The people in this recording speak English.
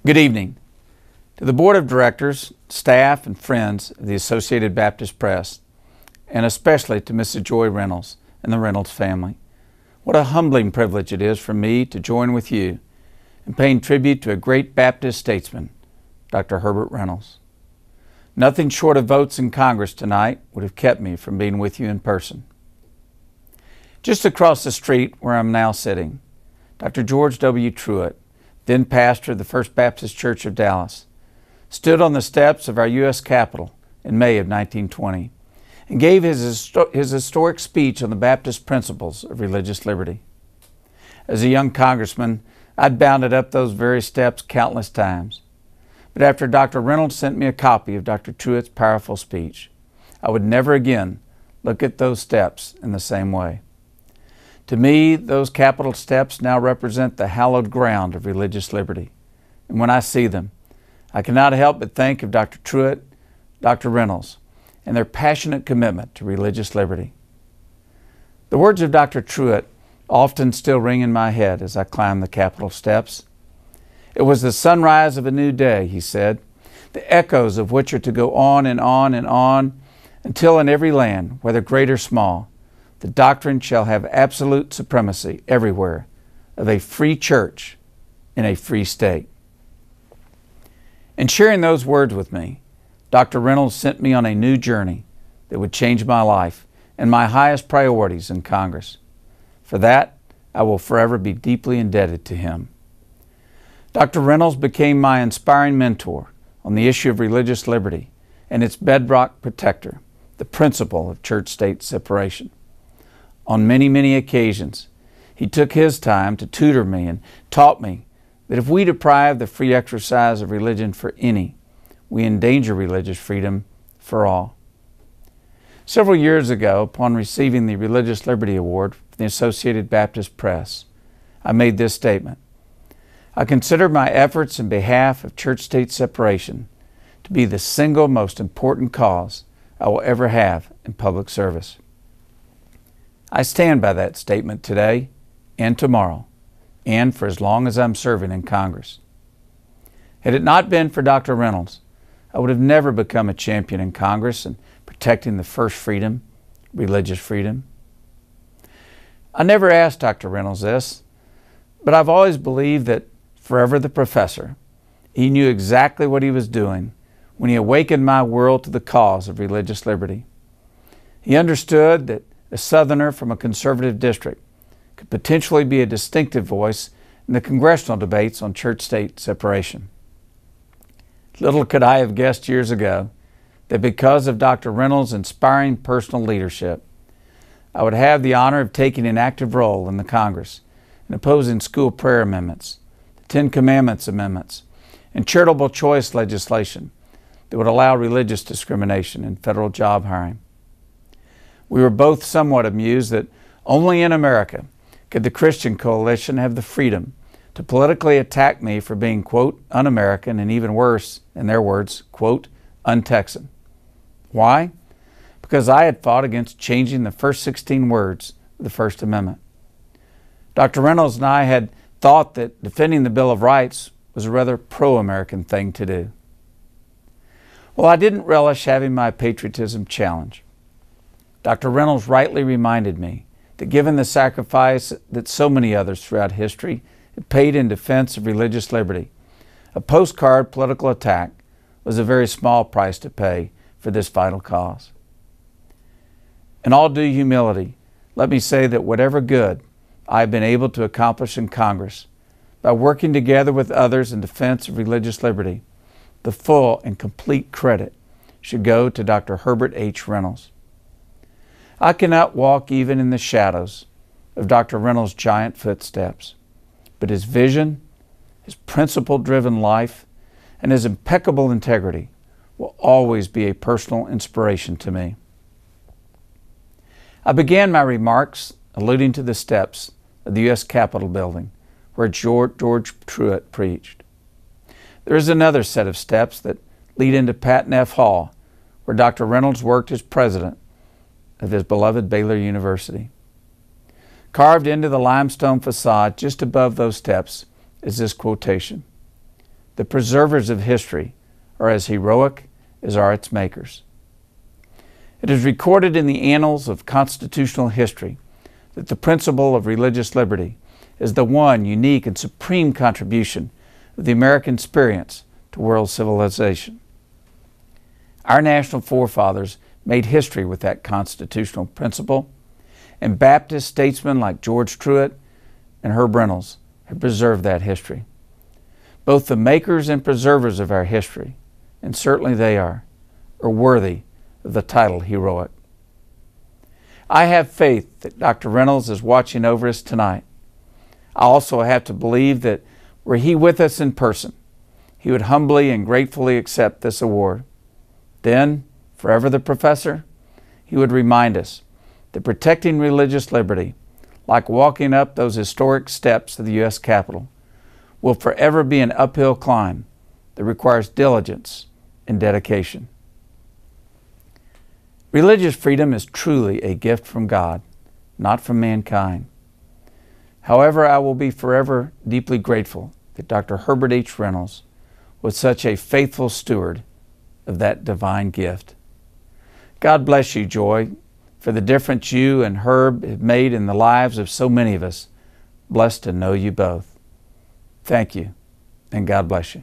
Good evening. To the Board of Directors, staff, and friends of the Associated Baptist Press, and especially to Mrs. Joy Reynolds and the Reynolds family, what a humbling privilege it is for me to join with you in paying tribute to a great Baptist statesman, Dr. Herbert Reynolds. Nothing short of votes in Congress tonight would have kept me from being with you in person. Just across the street where I'm now sitting, Dr. George W. Truett, then pastor of the First Baptist Church of Dallas, stood on the steps of our U.S. Capitol in May of 1920 and gave his historic speech on the Baptist principles of religious liberty. As a young congressman, I'd bounded up those very steps countless times. But after Dr. Reynolds sent me a copy of Dr. Truett's powerful speech, I would never again look at those steps in the same way. To me, those Capitol steps now represent the hallowed ground of religious liberty. And when I see them, I cannot help but think of Dr. Truett, Dr. Reynolds, and their passionate commitment to religious liberty. The words of Dr. Truett often still ring in my head as I climb the Capitol steps. It was the sunrise of a new day, he said, the echoes of which are to go on and on and on until in every land, whether great or small, the doctrine shall have absolute supremacy everywhere of a free church in a free state. In sharing those words with me, Dr. Reynolds sent me on a new journey that would change my life and my highest priorities in Congress. For that, I will forever be deeply indebted to him. Dr. Reynolds became my inspiring mentor on the issue of religious liberty and its bedrock protector, the principle of church-state separation. On many, many occasions, he took his time to tutor me and taught me that if we deprive the free exercise of religion for any, we endanger religious freedom for all. Several years ago, upon receiving the Religious Liberty Award from the Associated Baptist Press, I made this statement: I consider my efforts in behalf of church-state separation to be the single most important cause I will ever have in public service. I stand by that statement today and tomorrow, and for as long as I'm serving in Congress. Had it not been for Dr. Reynolds, I would have never become a champion in Congress in protecting the first freedom, religious freedom. I never asked Dr. Reynolds this, but I've always believed that, forever the professor, he knew exactly what he was doing when he awakened my world to the cause of religious liberty. He understood that a Southerner from a conservative district could potentially be a distinctive voice in the congressional debates on church-state separation. Little could I have guessed years ago that because of Dr. Reynolds' inspiring personal leadership, I would have the honor of taking an active role in the Congress in opposing school prayer amendments, the Ten Commandments amendments, and charitable choice legislation that would allow religious discrimination in federal job hiring. We were both somewhat amused that only in America could the Christian Coalition have the freedom to politically attack me for being, quote, un-American, and even worse, in their words, quote, un-Texan. Why? Because I had fought against changing the first 16 words of the First Amendment. Dr. Reynolds and I had thought that defending the Bill of Rights was a rather pro-American thing to do. Well, I didn't relish having my patriotism challenged. Dr. Reynolds rightly reminded me that given the sacrifice that so many others throughout history had paid in defense of religious liberty, a postcard political attack was a very small price to pay for this vital cause. In all due humility, let me say that whatever good I have been able to accomplish in Congress by working together with others in defense of religious liberty, the full and complete credit should go to Dr. Herbert H. Reynolds. I cannot walk even in the shadows of Dr. Reynolds' giant footsteps, but his vision, his principle-driven life, and his impeccable integrity will always be a personal inspiration to me. I began my remarks alluding to the steps of the U.S. Capitol building where George Truett preached. There is another set of steps that lead into Patton F. Hall, where Dr. Reynolds worked as president of his beloved Baylor University. Carved into the limestone facade just above those steps is this quotation: the preservers of history are as heroic as are its makers. It is recorded in the annals of constitutional history that the principle of religious liberty is the one unique and supreme contribution of the American experience to world civilization. Our national forefathers made history with that constitutional principle, and Baptist statesmen like George Truett and Herbert Reynolds have preserved that history. Both the makers and preservers of our history, and certainly they are worthy of the title heroic. I have faith that Dr. Reynolds is watching over us tonight. I also have to believe that were he with us in person, he would humbly and gratefully accept this award. Then, forever the professor, he would remind us that protecting religious liberty, like walking up those historic steps of the U.S. Capitol, will forever be an uphill climb that requires diligence and dedication. Religious freedom is truly a gift from God, not from mankind. However, I will be forever deeply grateful that Dr. Herbert H. Reynolds was such a faithful steward of that divine gift. God bless you, Joy, for the difference you and Herb have made in the lives of so many of us. Blessed to know you both. Thank you, and God bless you.